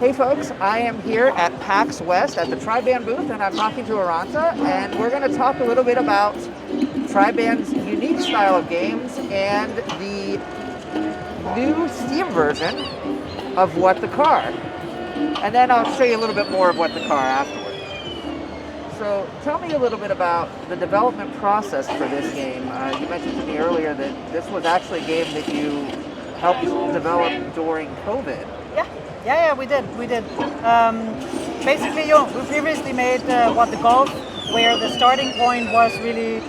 Hey folks, I am here at PAX West at the Triband booth, and I'm talking to Aranta, and we're going to talk a little bit about Triband's unique style of games and the new Steam version of What the Car. And then I'll show you a little bit more of What the Car afterward. So tell me a little bit about the development process for this game. You mentioned to me earlier that this was actually a game that you helped develop during COVID. Yeah, we did. Basically, we previously made What the Golf, where the starting point was really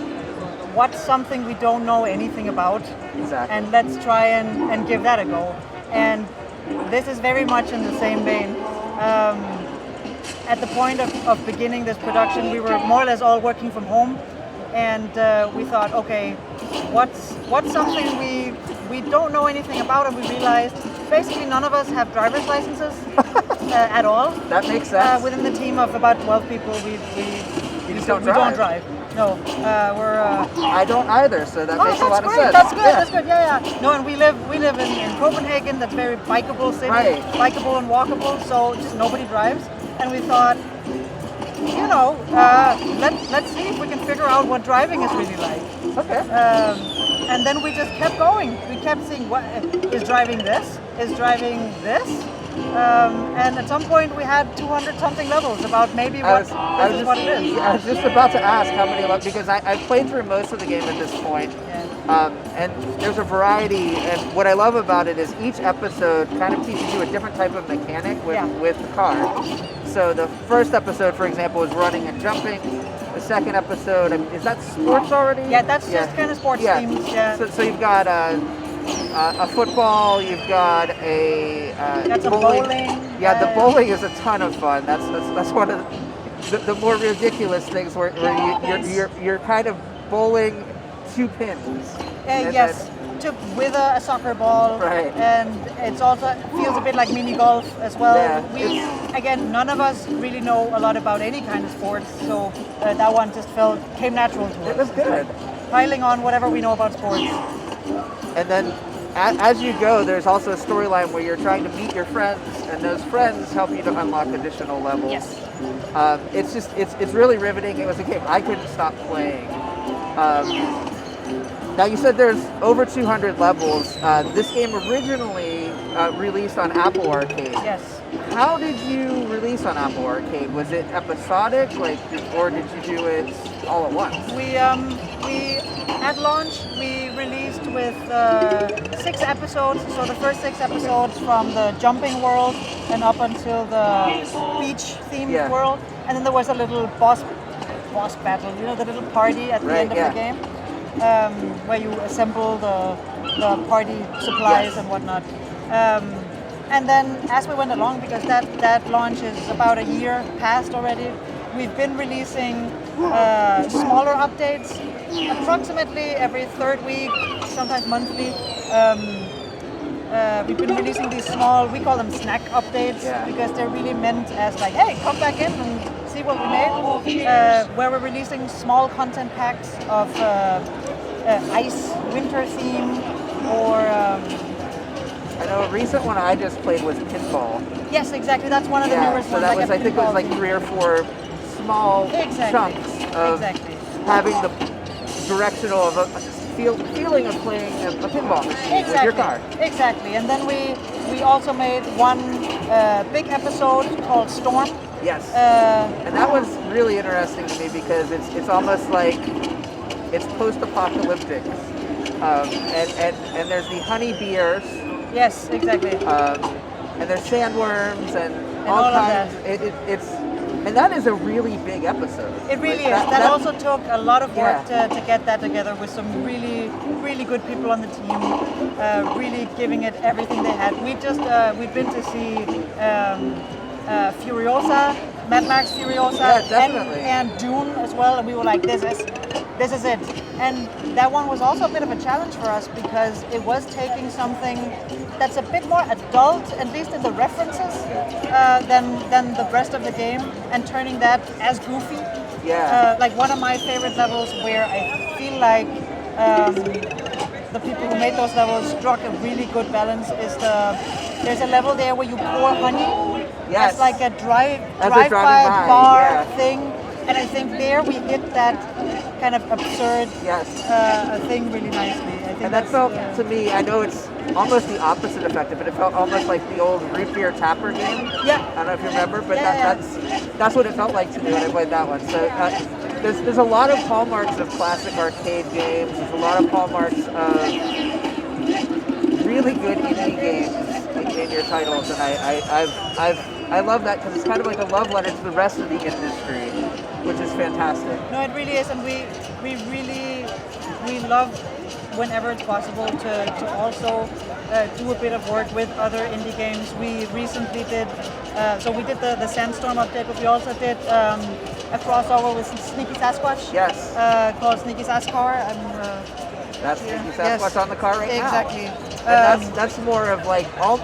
what's something we don't know anything about, Exactly. and let's try and give that a go. And this is very much in the same vein. At the point of beginning this production, we were more or less all working from home, and we thought, okay, what's something we don't know anything about, and we realized basically none of us have driver's licenses at all. That makes sense. Within the team of about 12 people, we don't drive? No, we're. I don't either, so that makes a lot of sense. That's good. That's good. Yeah. No, and we live in Copenhagen. That's very bikeable city, right. Bikeable and walkable. So just nobody drives, and we thought, let's see if we can figure out what driving is really like. Okay. And then we just kept going. We kept seeing what is driving this, is driving this. And at some point we had 200 something levels about maybe what it is. I was just about to ask how many levels, because I've played through most of the game at this point. Yeah. And there's a variety, and what I love about it is each episode kind of teaches you a different type of mechanic with the car. So the first episode, for example, is running and jumping. The second episode, is that sports already? Yeah, that's just kind of sports themes. Yeah. So you've got a football, you've got a bowling. Yeah, the bowling is a ton of fun. That's one of the more ridiculous things where you're kind of bowling two pins. Yes. With a soccer ball, right. And it's also feels a bit like mini golf as well. Yeah, again, none of us really know a lot about any kind of sports, so that one just came natural to us. It was good. Piling on whatever we know about sports. And then as you go, there's also a storyline where you're trying to meet your friends, and those friends help you to unlock additional levels. Yes. It's really riveting. It was a game I couldn't stop playing. Now you said there's over 200 levels. This game originally released on Apple Arcade. Yes. How did you release on Apple Arcade? Was it episodic, or did you do it all at once? We at launch we released with 6 episodes. So the first 6 episodes from the jumping world and up until the beach themed world, and then there was a little boss battle. The little party at the end of the game. Where you assemble the party supplies and whatnot. And then as we went along, because that launch is about a year past already, we've been releasing smaller updates, approximately every 3rd week, sometimes monthly. We've been releasing these small, we call them snack updates, because they're really meant as like, hey, come back in and see what we made. Where we're releasing small content packs of ice winter theme, or I know a recent one I just played was pinball. Yes, exactly. That's one of the newest so ones. that was, I think it was like 3 or 4 small chunks of having the directional of a feeling of playing a pinball machine with your car. Exactly. And then we also made one big episode called Storm. Yes. And that was really interesting to me because it's almost like it's post-apocalyptic, and there's the honey bears. Yes, exactly. And there's sandworms and all kinds. And that is a really big episode. It really is. That also took a lot of work to get that together with some really, really good people on the team, really giving it everything they had. We've been to see Furiosa, Mad Max Furiosa, and Dune as well, and we were like, this is it. And that one was also a bit of a challenge for us because it was taking something that's a bit more adult, at least in the references, than the rest of the game, and turning that as goofy. Like one of my favorite levels where I feel like the people who made those levels struck a really good balance is there's a level there where you pour honey Yes. as like a As a drive-by driving by, bar yeah. thing, and I think there we hit that kind of absurd Yes. thing really nicely. I think And that that's felt, to me, I know it's almost the opposite effect, but it felt almost like the old root beer tapper game. Yeah. I don't know if you remember, but Yeah. that's what it felt like to me when I played that one. So there's a lot of hallmarks of classic arcade games. There's a lot of hallmarks of really good indie games in your titles, and I love that because it's kind of like a love letter to the rest of the industry, which is fantastic. No, it really is, and we love whenever it's possible to also do a bit of work with other indie games. We recently did, so we did the Sandstorm update, but we also did a crossover with Sneaky Sasquatch. Yes. Called Sneaky Sascar. That's here. Sneaky Sasquatch Yes, on the car right exactly. now. And that's more of like all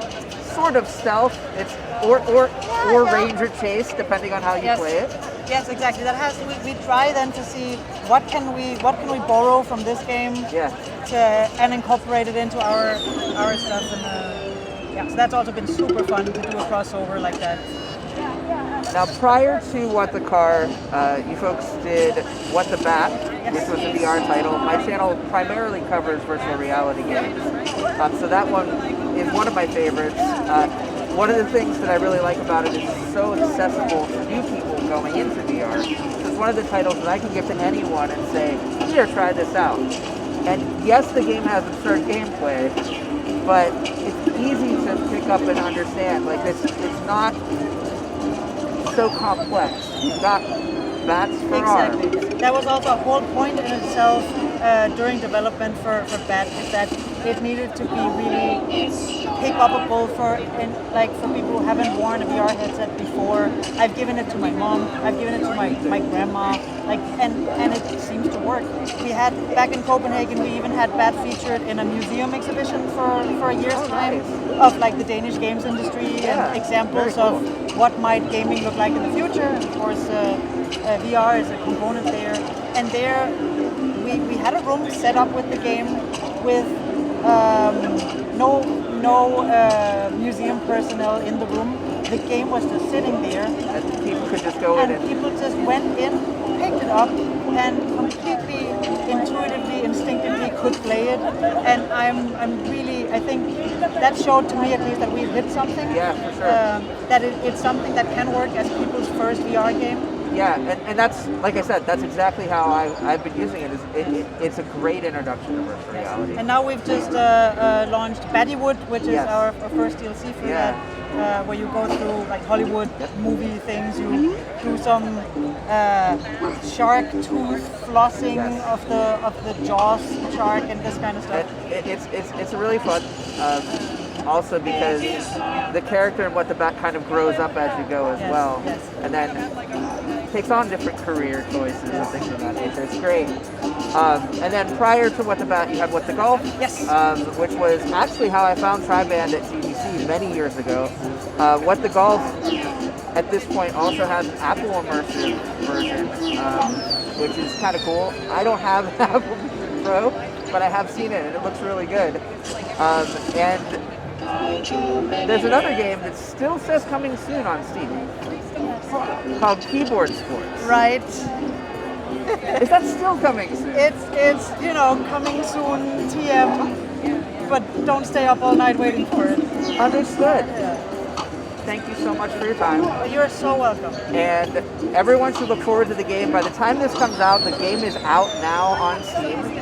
sort of stealth. It's or ranger chase, depending on how you play it. Yes, exactly. That has we try then to see what can we borrow from this game and incorporate it into our stuff, and so that's also been super fun to do a crossover like that. Now, prior to What the Car, you folks did What the Bat, which was a VR title. My channel primarily covers virtual reality games, so that one is one of my favorites. One of the things that I really like about it is it's so accessible for new people going into VR. It's one of the titles that I can give to anyone and say, here, try this out. And yes, the game has absurd gameplay, but it's easy to pick up and understand. Like, it's not so complex. You've got bats for Exactly. arms. That was also a whole point in itself during development for Bat, is that it needed to be really pick-upable for people who haven't worn a VR headset before. I've given it to my mom. I've given it to my grandma. And it seems to work. We had back in Copenhagen. We even had Bat featured in a museum exhibition for a year's time of like the Danish games industry and examples of what might gaming look like in the future. And of course, VR is a component there. And there, we had a room set up with the game with no museum personnel in the room. The game was just sitting there, and people could just go in. And people just went in, picked it up, and completely intuitively, instinctively could play it. And I think that showed to me at least that we hit something. Yeah, for sure. That it's something that can work as people's first VR game. Yeah, and that's, like I said, that's exactly how I've been using it. It's a great introduction to virtual reality. And now we've just launched Battywood, which is our first DLC for that, where you go through like Hollywood movie things. You do some shark tooth flossing of the jaws shark and this kind of stuff. It's really fun. Also because the character and What the Bat kind of grows up as you go as well, and then takes on different career choices and things of that nature. It's great. And then prior to What the Bat, you had What the Golf, which was actually how I found Triband at GDC many years ago. What the Golf at this point also has an Apple immersive version, which is kind of cool. I don't have an Apple Vision Pro, but I have seen it and it looks really good. And there's another game that still says coming soon on Steam called Keyboard Sports. Right. Is that still coming soon? It's coming soon TM, but don't stay up all night waiting for it. Understood. Thank you so much for your time. You're so welcome. And everyone should look forward to the game. By the time this comes out, the game is out now on Steam.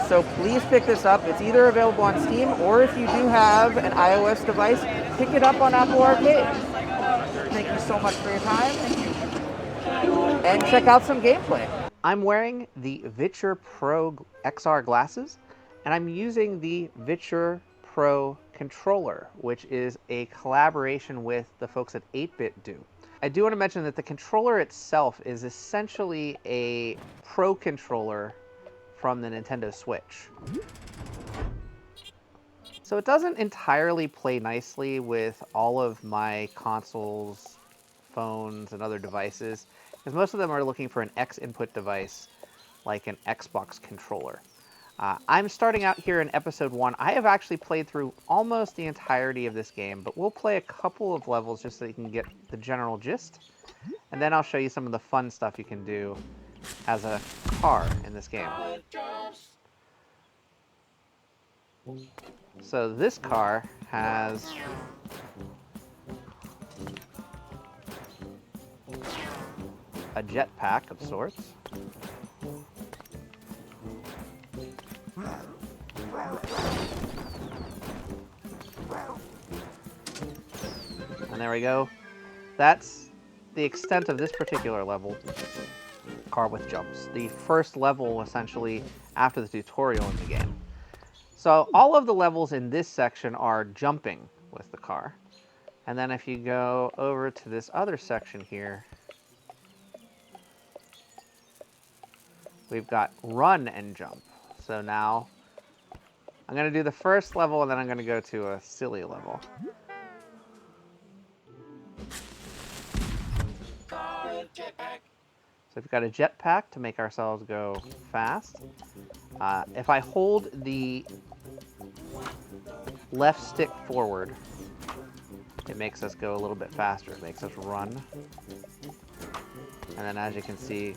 So please pick this up. It's either available on Steam, or if you do have an iOS device, pick it up on Apple Arcade. Thank you so much for your time. And check out some gameplay. I'm wearing the VITURE Pro XR glasses, and I'm using the VITURE Pro controller, which is a collaboration with the folks at 8-Bit Do. I do want to mention that the controller itself is essentially a Pro controller from the Nintendo Switch. So it doesn't entirely play nicely with all of my consoles, phones, and other devices, because most of them are looking for an X input device like an Xbox controller. I'm starting out here in episode 1. I have actually played through almost the entirety of this game, but we'll play a couple of levels just so you can get the general gist. And then I'll show you some of the fun stuff you can do as a car in this game. So this car has a jetpack of sorts. And there we go. That's the extent of this particular level, car with jumps. The first level, essentially, after the tutorial in the game. So all of the levels in this section are jumping with the car. And then if you go over to this other section here, we've got run and jump. So now I'm going to do the first level, and then I'm going to go to a silly level. So we've got a jetpack to make ourselves go fast. If I hold the left stick forward, it makes us go a little bit faster. It makes us run. And then as you can see,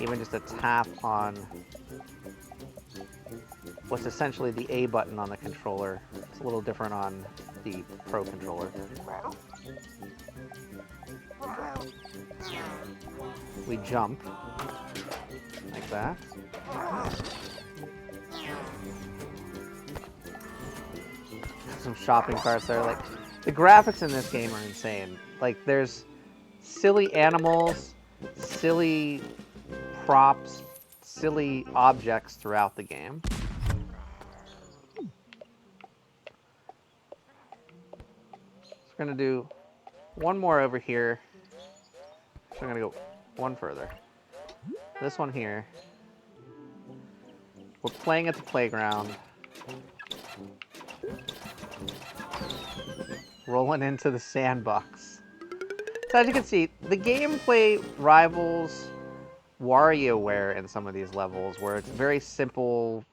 even just a tap on what's essentially the A button on the controller. It's a little different on the Pro controller. We jump like that. Some shopping carts there. Like, the graphics in this game are insane. Like, there's silly animals, silly props, silly objects throughout the game. So we're going to do one more over here. So I'm going to go one further. This one here. We're playing at the playground. Rolling into the sandbox. So as you can see, the gameplay rivals WarioWare in some of these levels, where it's very simple,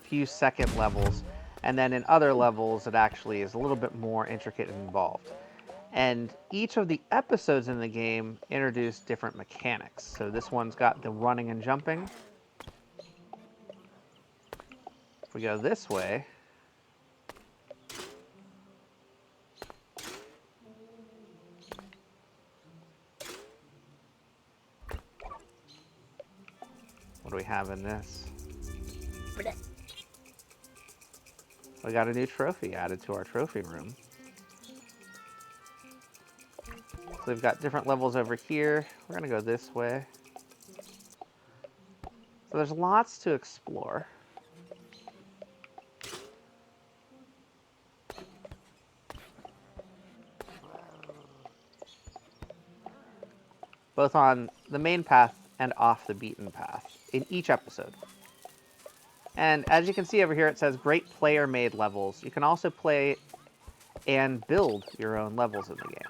few second levels, and then in other levels it actually is a little bit more intricate and involved. And each of the episodes in the game introduce different mechanics. So this one's got the running and jumping. If we go this way, what do we have in this? We got a new trophy added to our trophy room. So we've got different levels over here. We're going to go this way. So there's lots to explore. Both on the main path and off the beaten path in each episode. And as you can see over here, it says great player-made levels. You can also play and build your own levels in the game.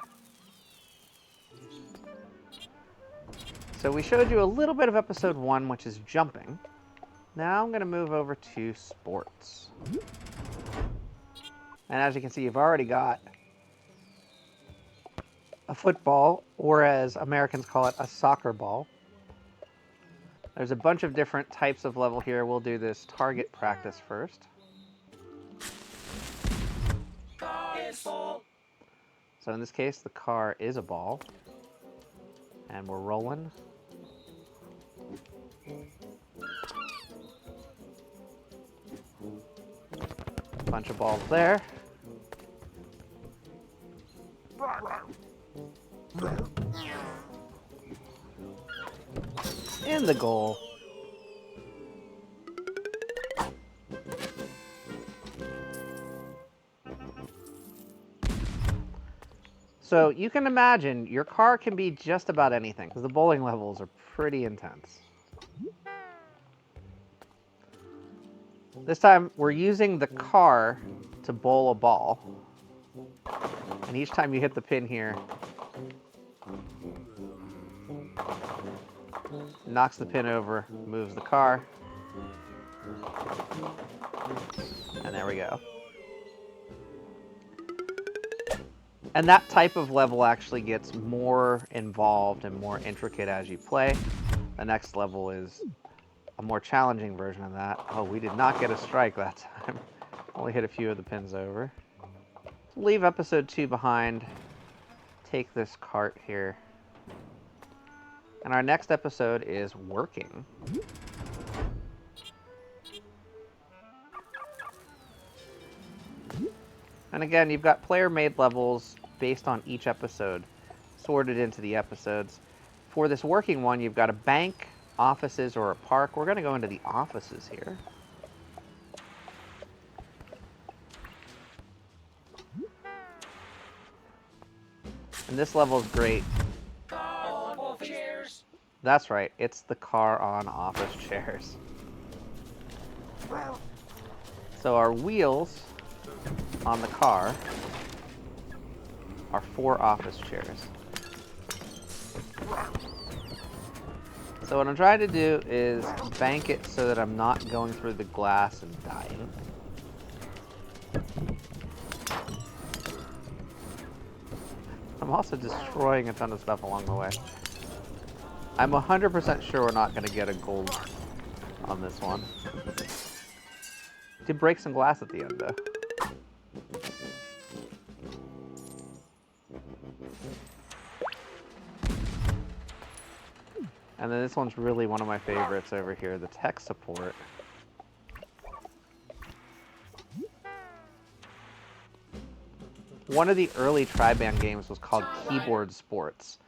So we showed you a little bit of episode 1, which is jumping. Now I'm going to move over to sports. And as you can see, you've already got a football, or as Americans call it, a soccer ball. There's a bunch of different types of level here. We'll do this target practice first. So in this case, the car is a ball. And we're rolling. Bunch of balls there. In the goal. So you can imagine your car can be just about anything, because the bowling levels are pretty intense. This time we're using the car to bowl a ball. And each time you hit the pin here, knocks the pin over, moves the car. And there we go. And that type of level actually gets more involved and more intricate as you play. The next level is a more challenging version of that. Oh, we did not get a strike that time. Only hit a few of the pins over. Leave episode 2 behind. Take this cart here. And our next episode is working. And again, you've got player-made levels based on each episode, sorted into the episodes. For this working one, you've got a bank, offices, or a park. We're going to go into the offices here. And this level is great. That's right, it's the car on office chairs. So our wheels on the car are 4 office chairs. So what I'm trying to do is bank it so that I'm not going through the glass and dying. I'm also destroying a ton of stuff along the way. I'm 100% sure we're not going to get a gold on this one. Did break some glass at the end, though. And then this one's really one of my favorites over here, the tech support. One of the early Triband games was called Keyboard Sports.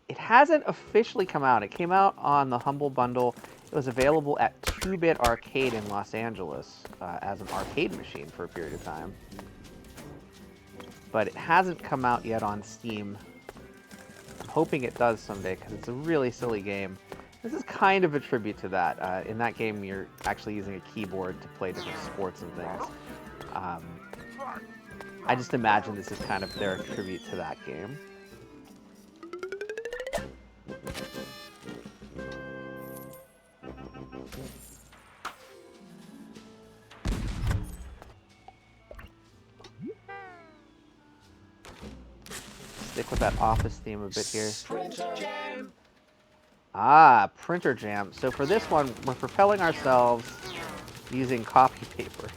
It hasn't officially come out. It came out on the Humble Bundle. It was available at 2-Bit Arcade in Los Angeles as an arcade machine for a period of time. But it hasn't come out yet on Steam. I'm hoping it does someday because it's a really silly game. This is kind of a tribute to that. In that game, you're actually using a keyboard to play different sports and things. I just imagine this is kind of their tribute to that game. Stick with that office theme a bit here. Printer jam. Ah, printer jam. So for this one, we're propelling ourselves using copy paper.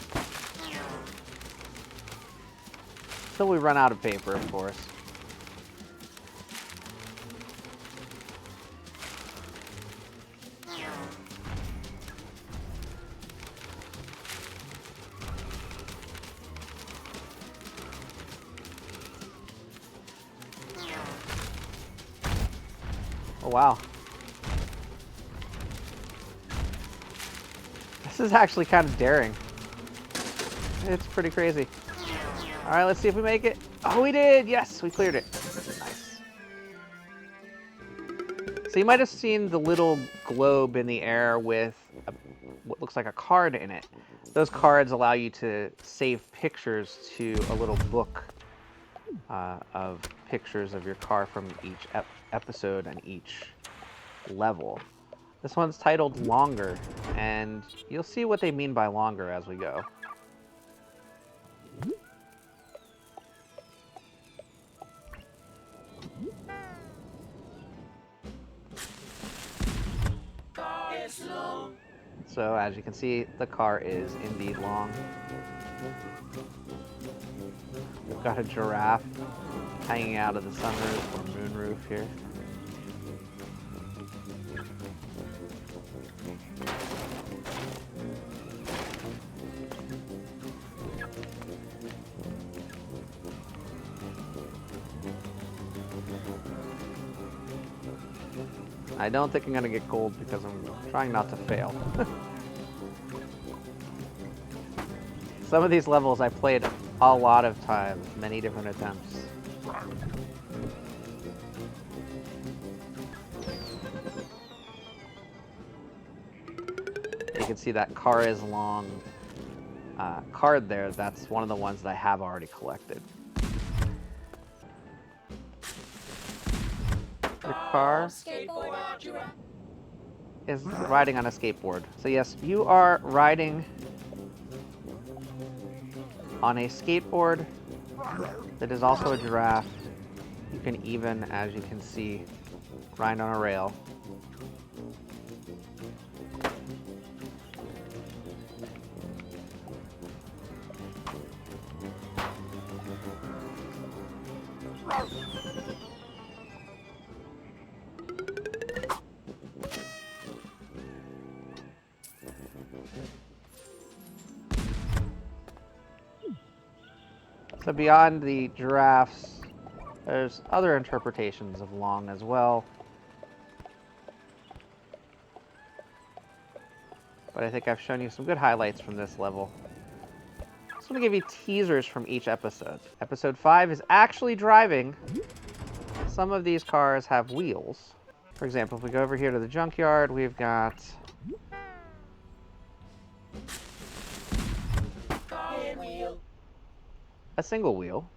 Until we run out of paper, of course. Oh, wow. This is actually kind of daring. It's pretty crazy. All right, let's see if we make it. Oh, we did! Yes, we cleared it. Nice. So you might have seen the little globe in the air with what looks like a card in it. Those cards allow you to save pictures to a little book of pictures of your car from each episode and each level. This one's titled Longer, and you'll see what they mean by longer as we go. So as you can see, the car is indeed long. We've got a giraffe hanging out of the sunroof or moonroof here. I don't think I'm going to get gold because I'm trying not to fail. Some of these levels I played a lot of times, many different attempts. You can see that car is long card there. That's one of the ones that I have already collected. Your car. is riding on a skateboard. So yes, you are riding on a skateboard that is also a giraffe. You can even, as you can see, ride on a rail. So beyond the giraffes, there's other interpretations of long as well. But I think I've shown you some good highlights from this level. I just want to give you teasers from each episode. Episode 5 is actually driving. Some of these cars have wheels. For example, if we go over here to the junkyard, we've got a single wheel.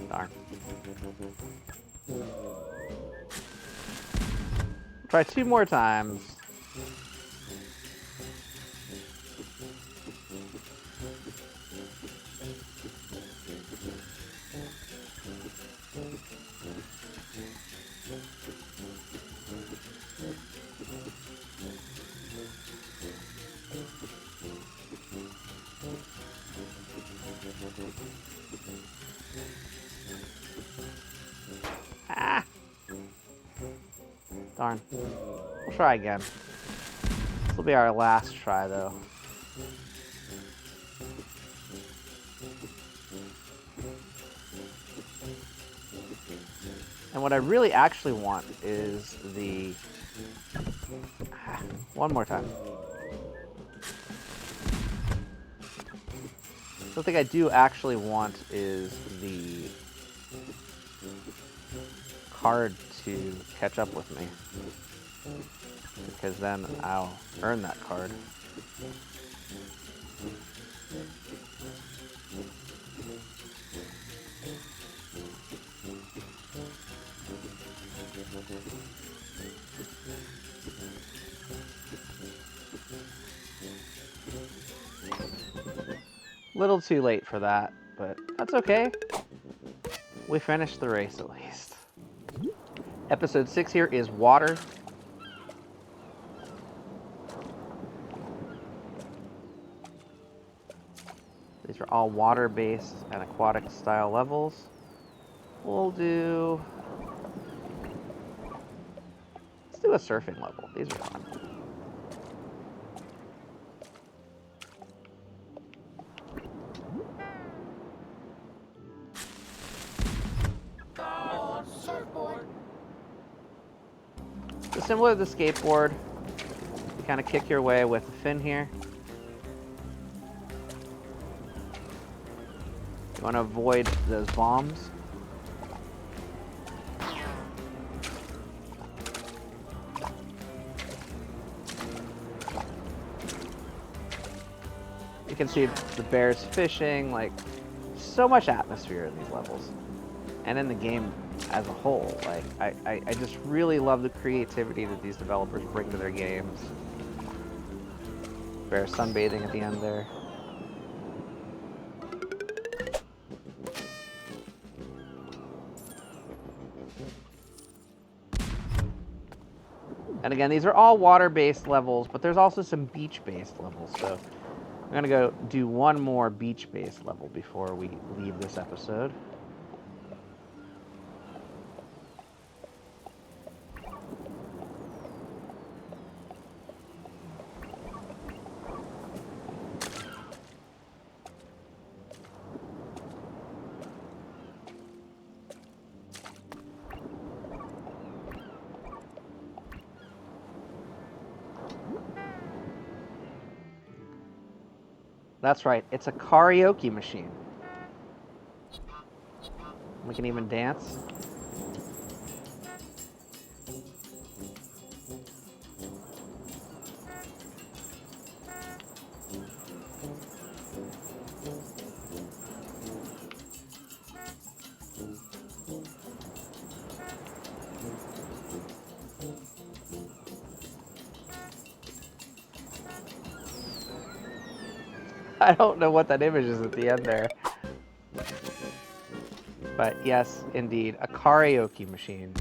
Darn. Try 2 more times. Ah! Darn. We'll try again. This will be our last try, though. And what I really actually want is the... One more time. Something I do actually want is the card to catch up with me, because then I'll earn that card. Little too late for that, but that's okay. We finished the race at least. Episode 6 here is water. These are all water-based and aquatic style levels. Let's do a surfing level. These are fun. So similar to the skateboard, you kind of kick your way with the fin here. You want to avoid those bombs. You can see the bears fishing, like, so much atmosphere in these levels. And in the game as a whole. Like, I just really love the creativity that these developers bring to their games. Bear sunbathing at the end there. And again, these are all water-based levels, but there's also some beach-based levels. So I'm gonna go do one more beach-based level before we leave this episode. That's right, it's a karaoke machine. We can even dance. I don't know what that image is at the end there. But yes, indeed, a karaoke machine.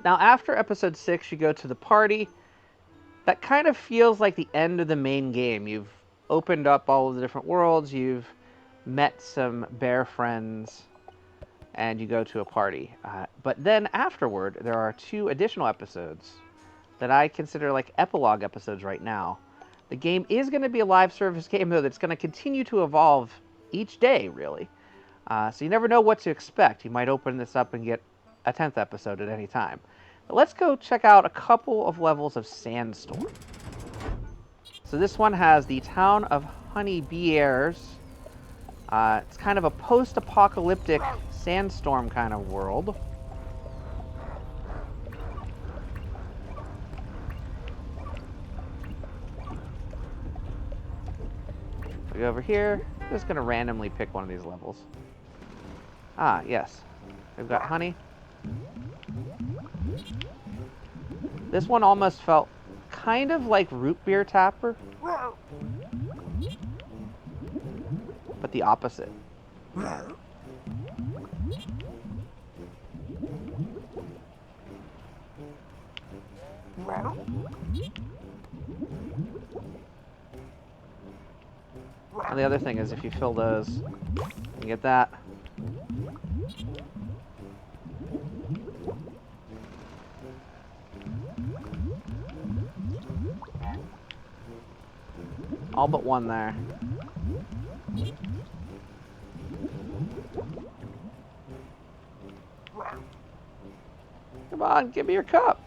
Now, after episode 6, you go to the party. That kind of feels like the end of the main game. You've opened up all of the different worlds, you've met some bear friends, and you go to a party. But then afterward, there are 2 additional episodes that I consider like epilogue episodes right now. The game is going to be a live service game, though, that's going to continue to evolve each day, really. So you never know what to expect. You might open this up and get a 10th episode at any time. But let's go check out a couple of levels of Sandstorm. So this one has the town of Honeybears. It's kind of a post-apocalyptic sandstorm kind of world. We go over here. I'm just going to randomly pick one of these levels. Ah, yes. We've got honey. This one almost felt kind of like Root Beer Tapper, but the opposite. And the other thing is, if you fill those, you get that. All but one there. Come on, give me your cup.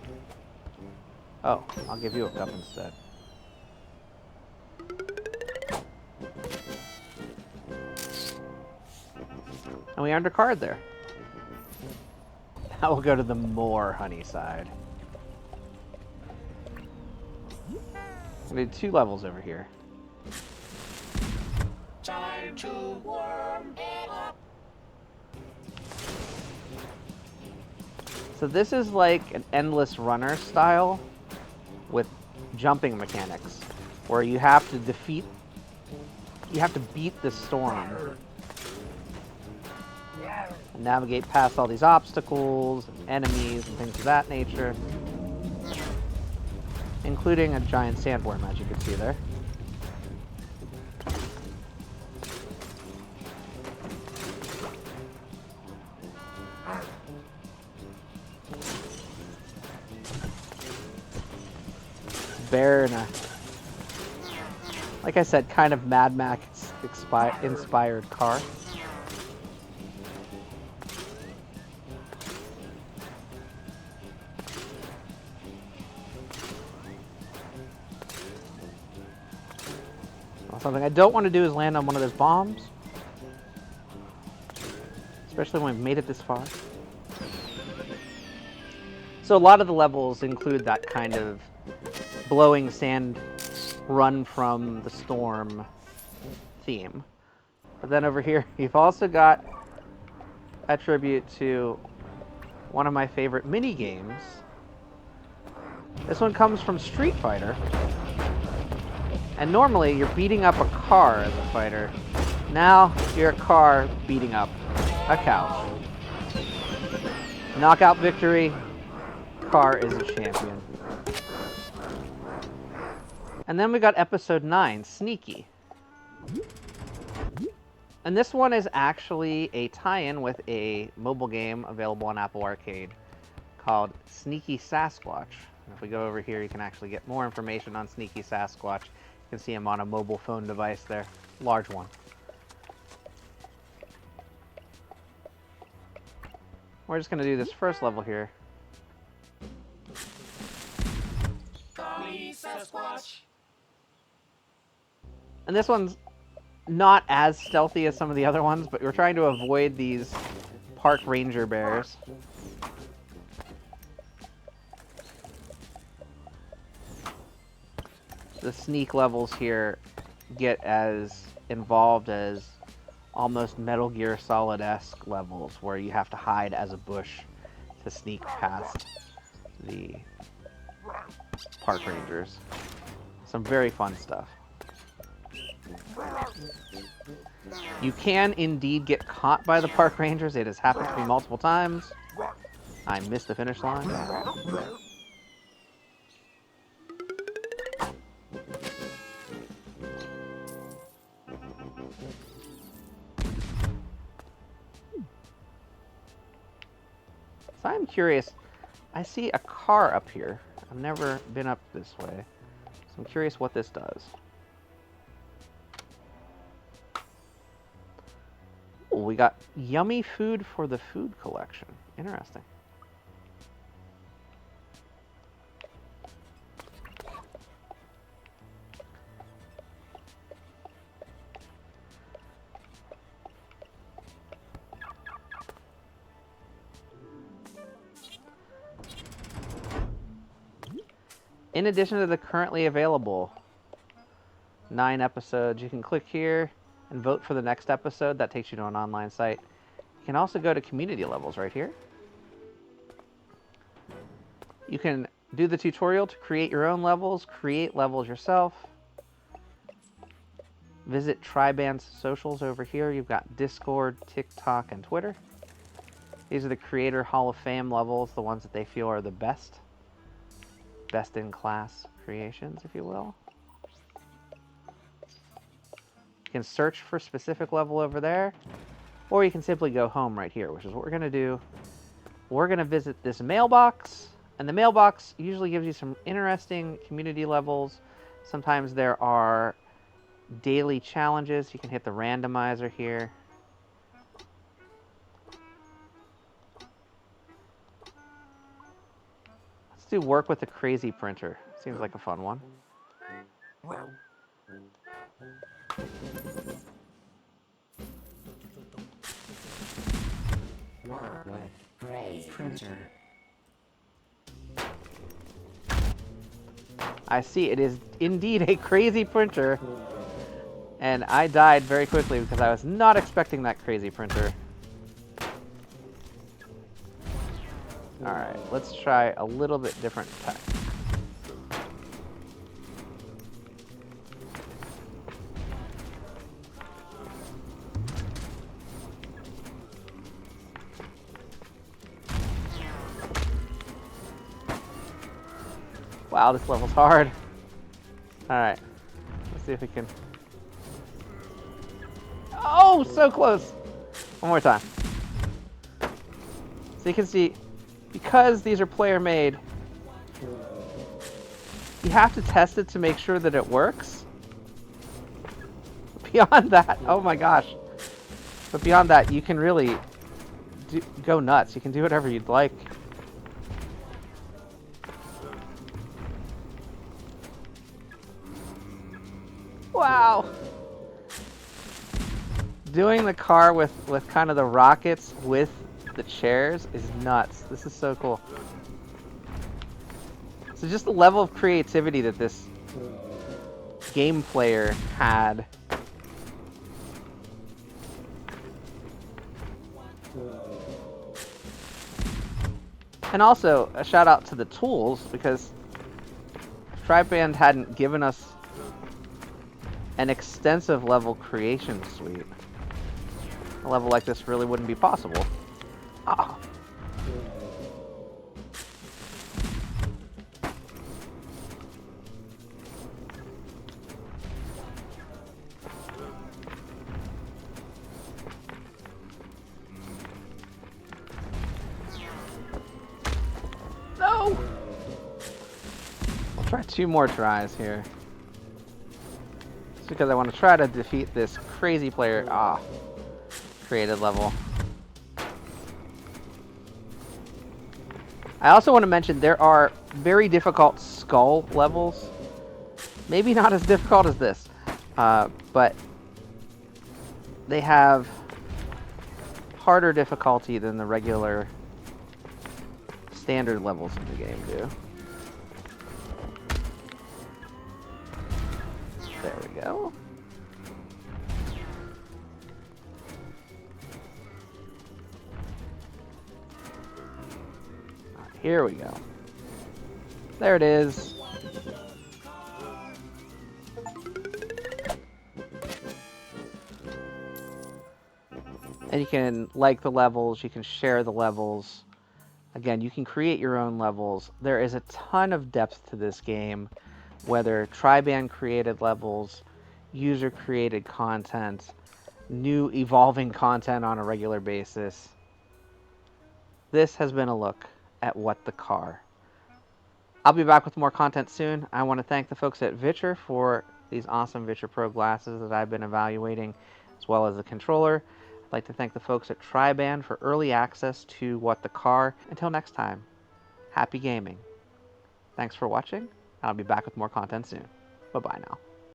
Oh, I'll give you a cup instead. And we earned a card there. Now we'll go to the more honey side. We need 2 levels over here. Time to warm it up. So this is like an endless runner style with jumping mechanics, where you have to beat the storm. And navigate past all these obstacles, and enemies, and things of that nature. Including a giant sandworm, as you can see there. Bear in a, like I said, kind of Mad Max inspired car. Something I don't want to do is land on one of those bombs. Especially when we've made it this far. So a lot of the levels include that kind of blowing sand, run from the storm theme. But then over here, you've also got a tribute to one of my favorite mini games. This one comes from Street Fighter. And normally, you're beating up a car as a fighter. Now, you're a car beating up a couch. Knockout victory. Car is a champion. And then we got episode 9, Sneaky. And this one is actually a tie-in with a mobile game available on Apple Arcade called Sneaky Sasquatch. And if we go over here, you can actually get more information on Sneaky Sasquatch. You can see him on a mobile phone device there, large one. We're just going to do this first level here. And this one's not as stealthy as some of the other ones, but we're trying to avoid these park ranger bears. The sneak levels here get as involved as almost Metal Gear Solid-esque levels, where you have to hide as a bush to sneak past the park rangers. Some very fun stuff. You can indeed get caught by the park rangers. It has happened to me multiple times. I missed the finish line. So I'm curious. I see a car up here. I've never been up this way. So I'm curious what this does. Ooh, we got yummy food for the food collection. Interesting. In addition to the currently available 9 episodes, you can click here and vote for the next episode. That takes you to an online site. You can also go to community levels right here. You can do the tutorial to create your own levels, create levels yourself. Visit Triband's socials over here. You've got Discord, TikTok, and Twitter. These are the Creator Hall of Fame levels, the ones that they feel are the best. Best in class creations, if you will. You can search for a specific level over there, or you can simply go home right here, which is what we're going to do. We're going to visit this mailbox, and the mailbox usually gives you some interesting community levels. Sometimes there are daily challenges. You can hit the randomizer here. Let's do work with the crazy printer. Seems like a fun one. Work with crazy printer. I see it is indeed a crazy printer. And I died very quickly because I was not expecting that crazy printer. Alright, let's try a little bit different tech. Wow, this level's hard. Alright, let's see if we can... Oh, so close! One more time. So you can see, because these are player made, you have to test it to make sure that it works. Beyond that, oh my gosh. But beyond that, you can really go nuts. You can do whatever you'd like. Wow. Doing the car with kind of the rockets with the chairs is nuts. This is so cool. So just the level of creativity that this game player had. And also a shout out to the tools, because if Triband hadn't given us an extensive level creation suite, a level like this really wouldn't be possible. Oh. 2 more tries here. It's because I want to try to defeat this crazy player. Created level. I also want to mention there are very difficult skull levels. Maybe not as difficult as this, but they have harder difficulty than the regular standard levels in the game do. There we go. Here we go. There it is. And you can like the levels, you can share the levels. Again, you can create your own levels. There is a ton of depth to this game, whether Triband created levels, user created content, new evolving content on a regular basis. This has been a look at What the Car. I'll be back with more content soon. I want to thank the folks at VITURE for these awesome VITURE Pro glasses that I've been evaluating, as well as the controller. I'd like to thank the folks at Triband for early access to What the Car. Until next time, happy gaming. Thanks for watching. I'll be back with more content soon. Bye-bye now.